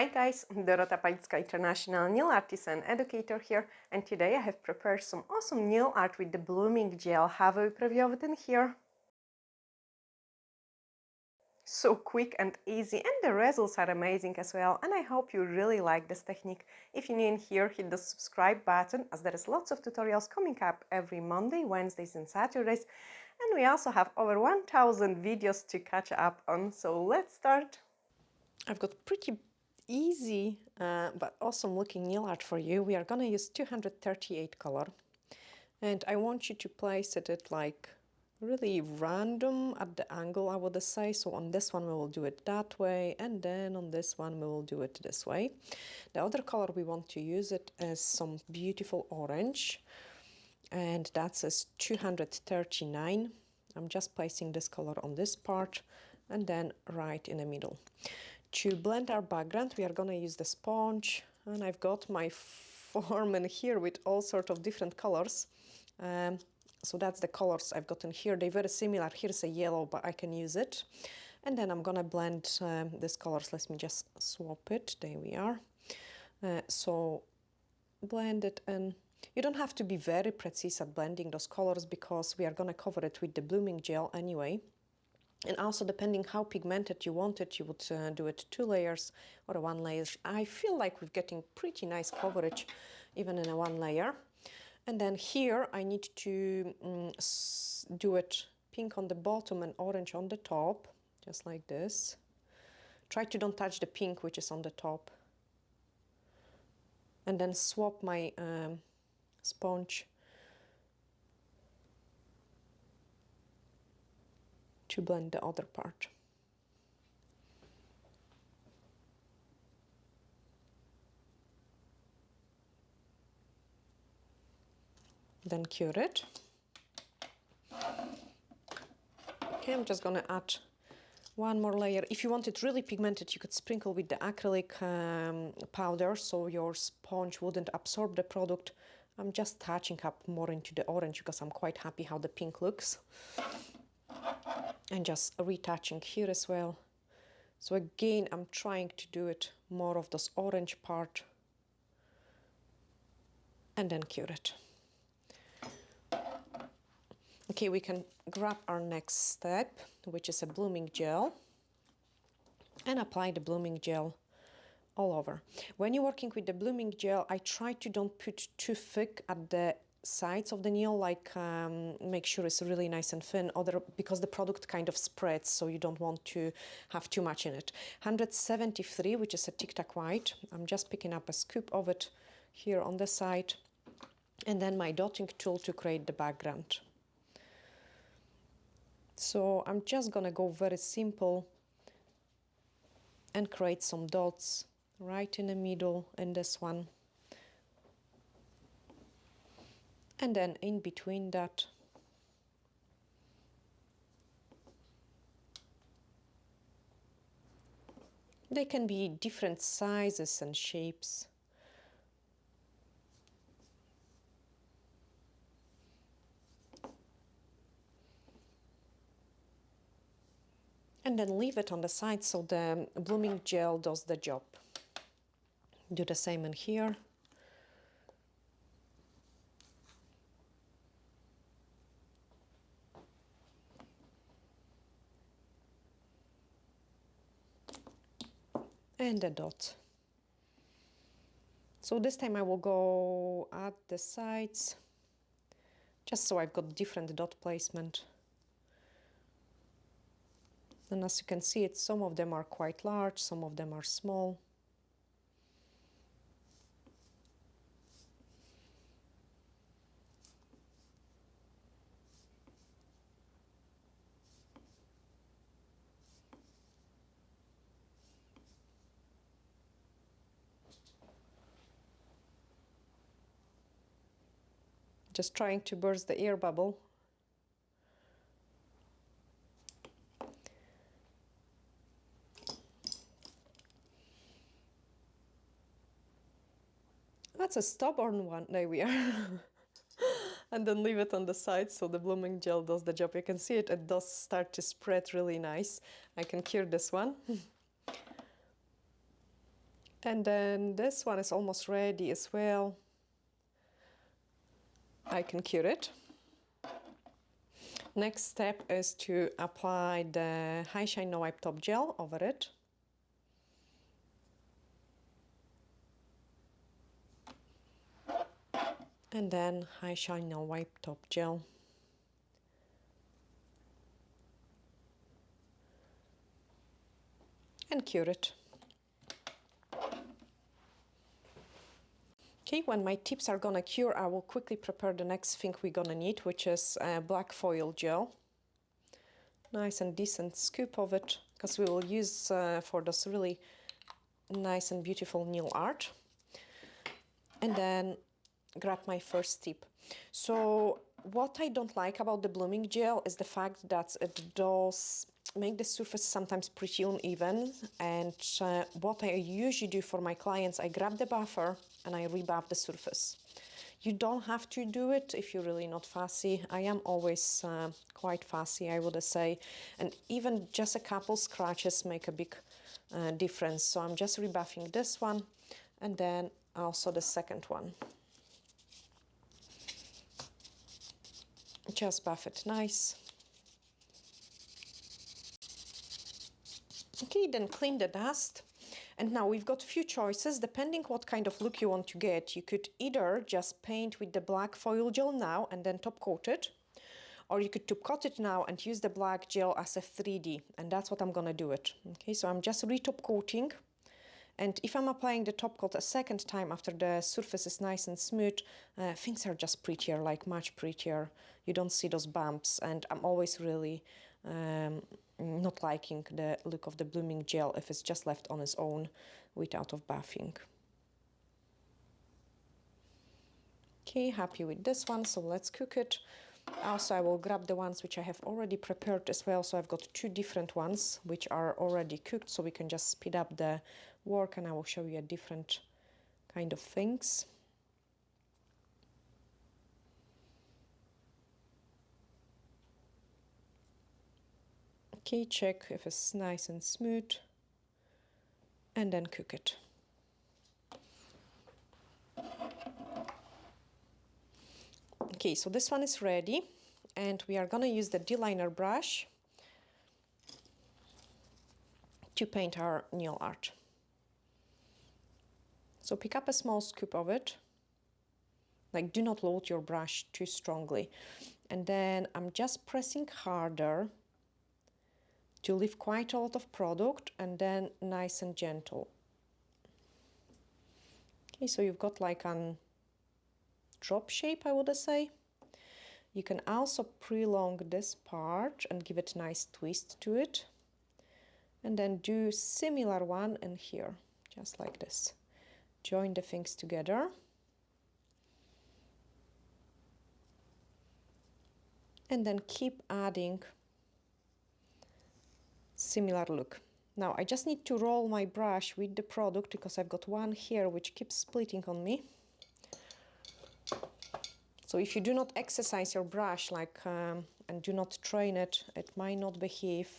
Hi guys, Dorota International Nail Artist and Educator here, and today I have prepared some awesome nail art with the blooming gel. Have a preview of it in here. So quick and easy, and the results are amazing as well, and I hope you really like this technique. If you're new in here, hit the subscribe button, as there is lots of tutorials coming up every Monday, Wednesdays and Saturdays, and we also have over 1000 videos to catch up on, so let's start. I've got pretty easy but awesome looking nail art for you. We are gonna use 238 color, and I want you to place it at like really random at the angle, I would say. So on this one we will do it that way, and then on this one we will do it this way. The other color we want to use it as some beautiful orange, and that says 239. I'm just placing this color on this part and then right in the middle. To blend our background, we are going to use the sponge, and I've got my form in here with all sorts of different colors. So that's the colors I've got in here. They're very similar. Here's a yellow, but I can use it. And then I'm going to blend these colors. Let me just swap it. There we are. So blend it, and you don't have to be very precise at blending those colors because we are going to cover it with the blooming gel anyway. And also, depending how pigmented you want it, you would do it 2 layers or 1 layer. I feel like we're getting pretty nice coverage even in a 1 layer. And then here I need to do it pink on the bottom and orange on the top, just like this. Try to don't touch the pink which is on the top. And then swap my sponge to blend the other part. Then cure it. Okay, I'm just gonna add 1 more layer. If you want it really pigmented, you could sprinkle with the acrylic powder so your sponge wouldn't absorb the product. I'm just touching up more into the orange because I'm quite happy how the pink looks. And just retouching here as well. So again, I'm trying to do it more of this orange part and then cure it. Okay, we can grab our next step, which is a blooming gel, and apply the blooming gel all over. When you're working with the blooming gel, I try to don't put too thick at the sides of the nail, like make sure it's really nice and thin, because the product kind of spreads, so you don't want to have too much in it. 173, which is a Tic Tac white. I'm just picking up a scoop of it here on the side, and then my dotting tool to create the background. So I'm just gonna go very simple and create some dots right in the middle in this one. And then in between that, they can be different sizes and shapes. And then leave it on the side so the blooming gel does the job. Do the same in here. And a dot. So this time I will go at the sides, just so I've got different dot placement. And as you can see, some of them are quite large, some of them are small. Just trying to burst the air bubble. That's a stubborn one. There we are. And then leave it on the side so the blooming gel does the job. You can see it does start to spread really nice. I can cure this one. And then this one is almost ready as well. I can cure it. Next step is to apply the High Shine No Wipe Top Gel over it. And then High Shine No Wipe Top Gel. And cure it. Okay, when my tips are gonna cure, I will quickly prepare the next thing we're gonna need, which is black foil gel. Nice and decent scoop of it, because we will use for this really nice and beautiful nail art. And then grab my first tip. So what I don't like about the blooming gel is the fact that it does make the surface sometimes pretty uneven, and what I usually do for my clients, I grab the buffer and I rebuff the surface. You don't have to do it if you're really not fussy. I am always quite fussy, I would say, and even just a couple scratches make a big difference. So I'm just rebuffing this one and then also the second one. Just buff it nice. Okay, then clean the dust. And now we've got a few choices depending what kind of look you want to get. You could either just paint with the black foil gel now and then top coat it, or you could top coat it now and use the black gel as a 3D, and that's what I'm gonna do it. Okay, so I'm just re-top coating, and if I'm applying the top coat a second time after the surface is nice and smooth, things are just prettier, like much prettier. You don't see those bumps, and I'm always really not liking the look of the blooming gel if it's just left on its own without buffing. Okay, happy with this one, so let's cook it. Also, I will grab the ones which I have already prepared as well, so I've got two different ones which are already cooked, so we can just speed up the work and I will show you a different kind of things. Okay, check if it's nice and smooth and then cook it. Okay, so this one is ready and we are gonna use the D-liner brush to paint our nail art. So pick up a small scoop of it, like do not load your brush too strongly. And then I'm just pressing harder to leave quite a lot of product and then nice and gentle. Okay, so you've got like a drop shape, I would say. You can also prolong this part and give it a nice twist to it. And then do similar one in here, just like this. Join the things together. And then keep adding similar look. Now I just need to roll my brush with the product because I've got one here which keeps splitting on me. So if you do not exercise your brush and do not train it, it might not behave.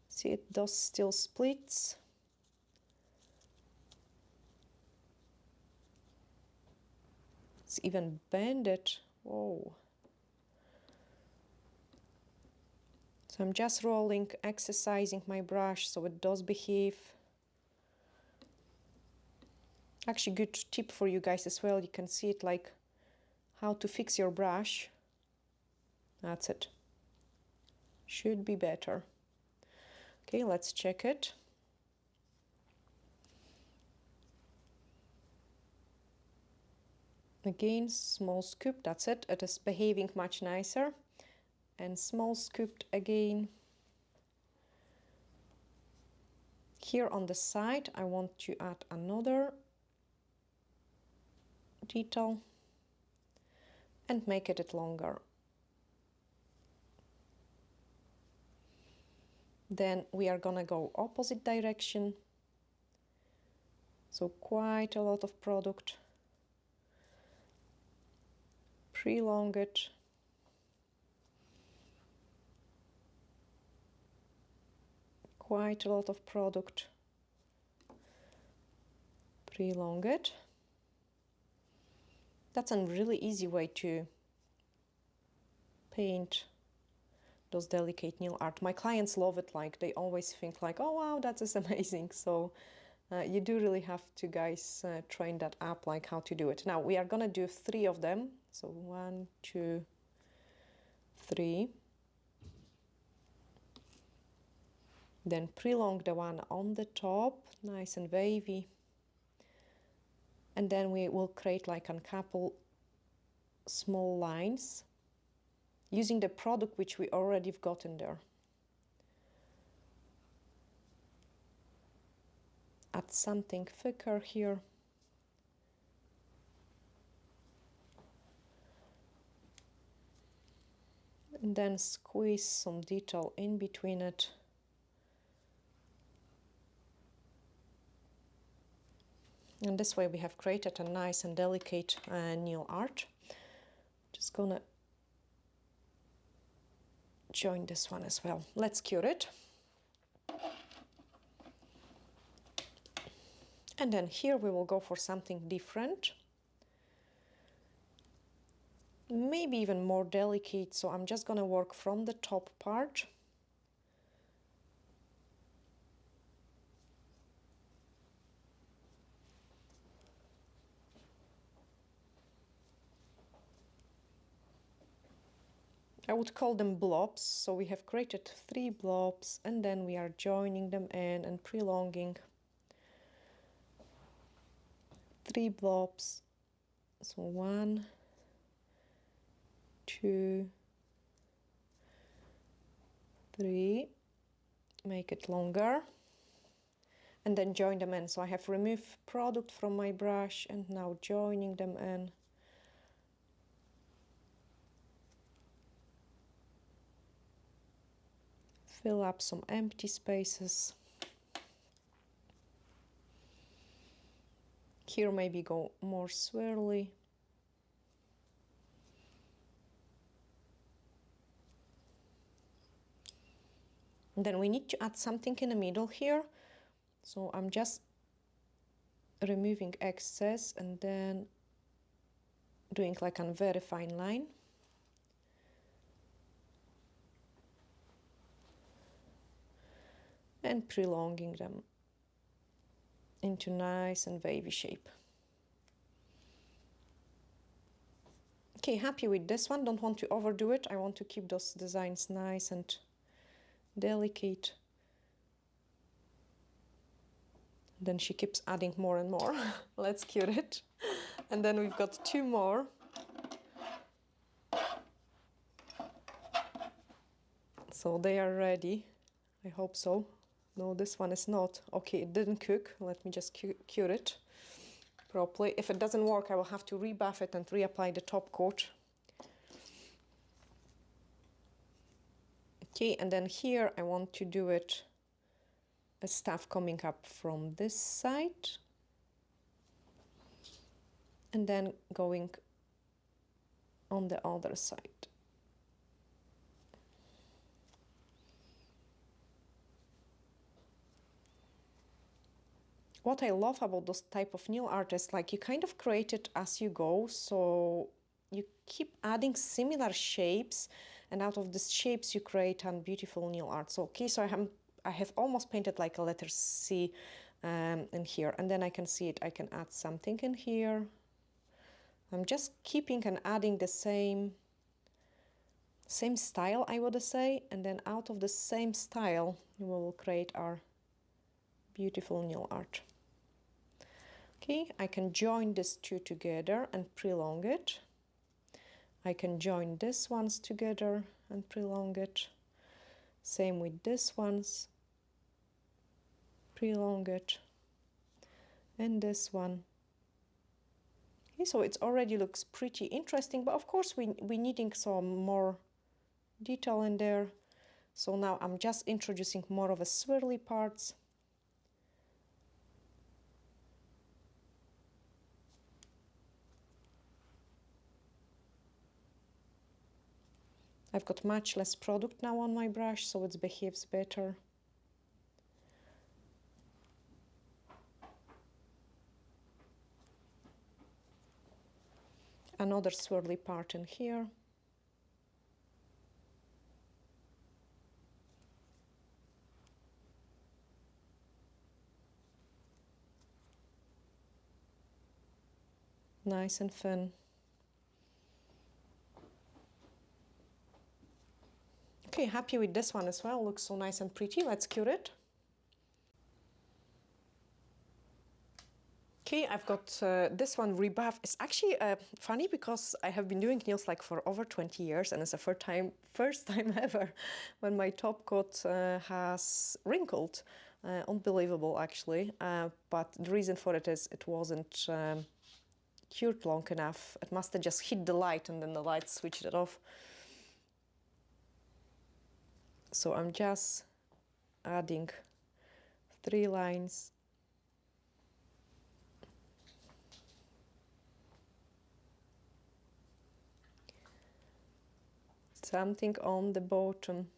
See, it does still splits. It's even bended. Whoa. So I'm just rolling, exercising my brush so it does behave. Actually, good tip for you guys as well. You can see it like how to fix your brush. That's it. Should be better. Okay, let's check it. Again, small scoop, that's it. It is behaving much nicer. And small scooped again. Here on the side, I want to add another detail and make it longer. Then we are gonna go opposite direction. So quite a lot of product. Prolong it. Quite a lot of product. pre-long it. That's a really easy way to paint those delicate nail art. My clients love it, like they always think like, oh wow, that is amazing. So you do really have to, guys, train that up, like how to do it. Now we are gonna do 3 of them. So 1, 2, 3. Then pre-long the one on the top, nice and wavy. And then we will create like a couple small lines using the product which we already have got in there. Add something thicker here. And then squeeze some detail in between it. And this way we have created a nice and delicate nail art. Just gonna join this one as well. Let's cure it. And then here we will go for something different. Maybe even more delicate, so I'm just gonna work from the top part. I would call them blobs, so we have created 3 blobs and then we are joining them in and prolonging 3 blobs. So 1, 2, 3, make it longer and then join them in. So I have removed product from my brush and now joining them in. Fill up some empty spaces. Here maybe go more swirly. And then we need to add something in the middle here. So I'm just removing excess and then doing like a very fine line. And prolonging them into nice and wavy shape. Okay, happy with this one. Don't want to overdo it. I want to keep those designs nice and delicate. Then she keeps adding more and more. Let's cure it. And then we've got 2 more. So they are ready. I hope so. No, this one is not. Okay, it didn't cook. Let me just cure it properly. If it doesn't work, I will have to rebuff it and reapply the top coat. Okay, and then here I want to do it a stuff coming up from this side and then going on the other side. What I love about those type of nail art is like you kind of create it as you go, so you keep adding similar shapes and out of these shapes you create a beautiful nail art. So okay, so I have almost painted like a letter C in here, and then I can see it. I can add something in here. I'm just keeping and adding the same style, I would say, and then out of the same style we will create our beautiful nail art. Okay, I can join these 2 together and prolong it. I can join these ones together and prolong it. Same with these ones. Prolong it. And this one. Okay, so it already looks pretty interesting, but of course we needing some more detail in there. So now I'm just introducing more of a swirly parts. I've got much less product now on my brush, so it behaves better. another swirly part in here. Nice and thin. Okay, happy with this one as well. Looks so nice and pretty. Let's cure it. Okay, I've got this one, Rebuff. It's actually funny because I have been doing nails like for over 20 years, and it's the first time ever when my top coat has wrinkled. Unbelievable, actually. But the reason for it is it wasn't cured long enough. It must have just hit the light and then the light switched it off. So I'm just adding 3 lines. Something on the bottom.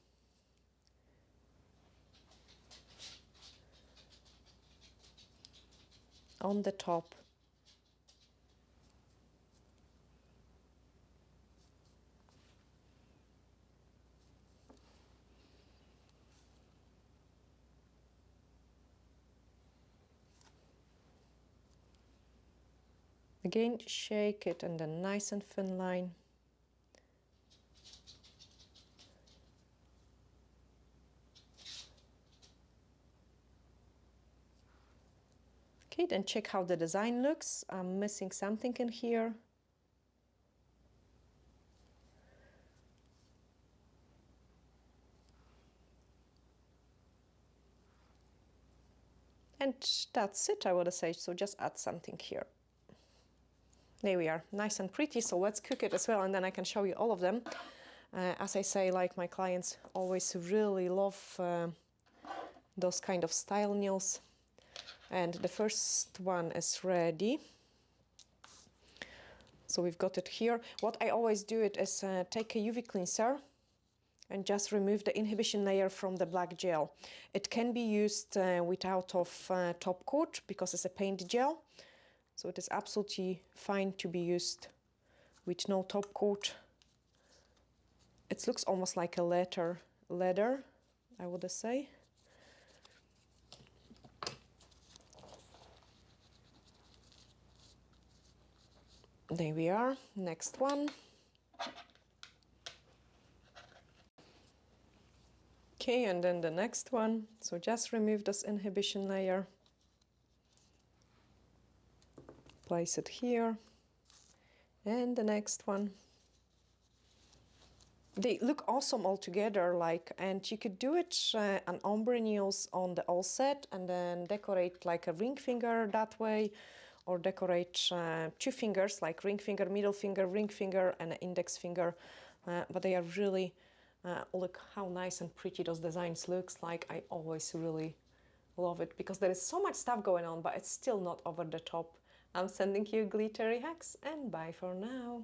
On the top. Again, shake it and then nice and thin line. Okay, then check how the design looks. I'm missing something in here. And that's it, I would say. So just add something here. There we are, nice and pretty. So let's cook it as well, and then I can show you all of them. As I say, like my clients always really love those kind of style nails. And the first one is ready. So we've got it here. What I always do it is take a UV cleanser and just remove the inhibition layer from the black gel. It can be used without of top coat because it's a paint gel. So it is absolutely fine to be used with no top coat. It looks almost like a leather, I would say. There we are, next one. Okay, and then the next one. So just remove this inhibition layer. Place it here. And the next one. They look awesome all together, like, and you could do it on ombre nails on the all set and then decorate like a ring finger that way, or decorate 2 fingers, like ring finger, middle finger, ring finger, and an index finger. But they are really, look how nice and pretty those designs looks like. I always really love it because there is so much stuff going on, but it's still not over the top. I'm sending you glittery hacks, and bye for now.